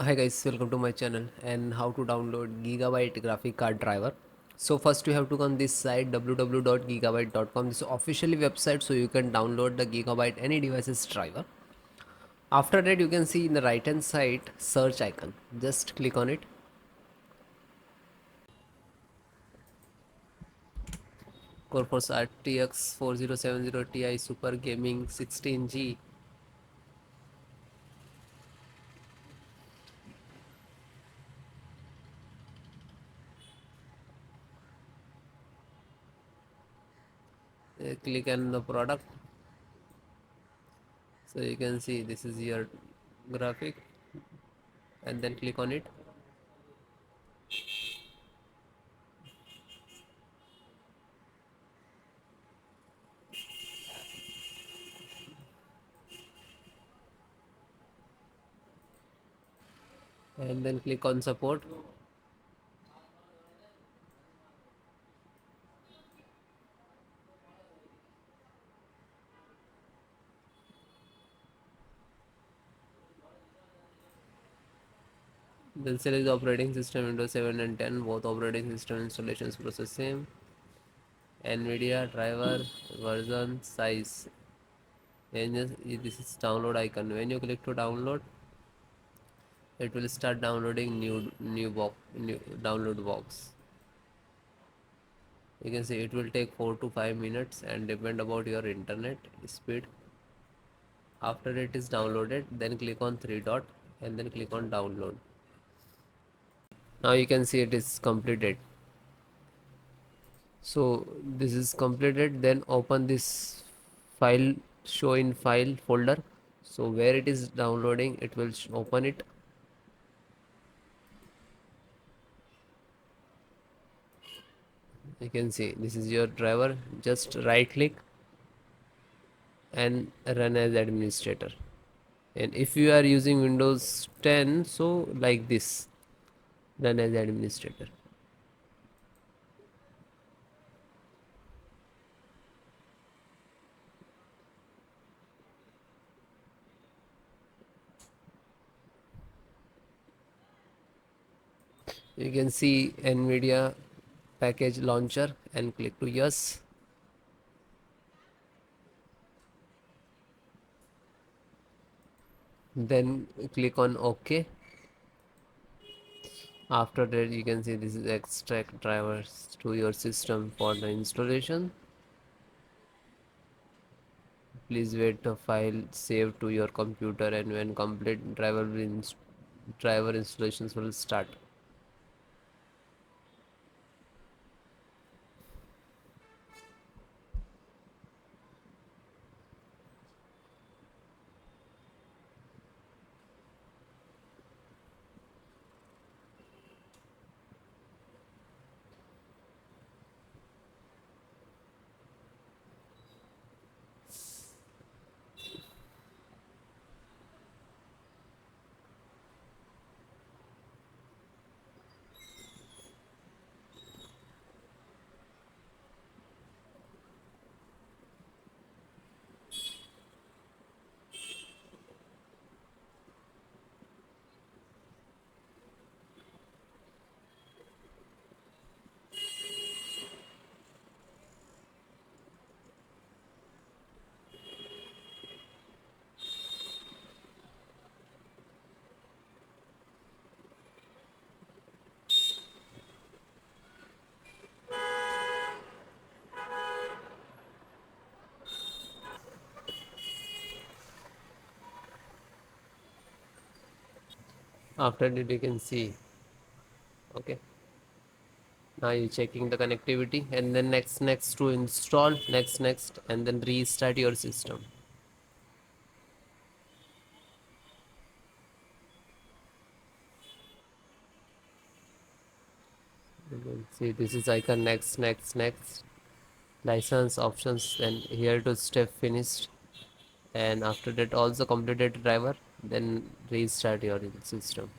Hi guys, welcome to my channel and how to download Gigabyte graphic card driver. So first you have to go on this site www.gigabyte.com. This is officially website, so you can download the Gigabyte any devices driver. After that you can see in the right hand side search icon. Just click on it. GeForce RTX 4070 Ti Super Gaming 16G. Click on the product. So you can see this is your graphic and then click on it. And then click on support. Then select the operating system Windows 7 and 10. Both operating system installations process same. NVIDIA driver version size. And this is download icon. When you click to download, it will start downloading new download box. You can see it will take 4 to 5 minutes and depend about your internet speed. After it is downloaded, then click on three dot and then click on download. Now you can see it is completed. So this is completed, then open this file, show in file folder. So where it is downloading, it will open it. You can see this is your driver. Just right click and run as administrator. And if you are using Windows 10, so like this, run as administrator. You can see NVIDIA package launcher and click to yes. Then click on OK. After that you can see this is extract drivers to your system for the installation. Please wait the file save to your computer, and when complete driver installations will start. After that you can see, okay, now you're checking the connectivity, and then next to install, next and then restart your system. You can see this is icon next license options, and here to step finished. And after that also completed driver, then restart your system.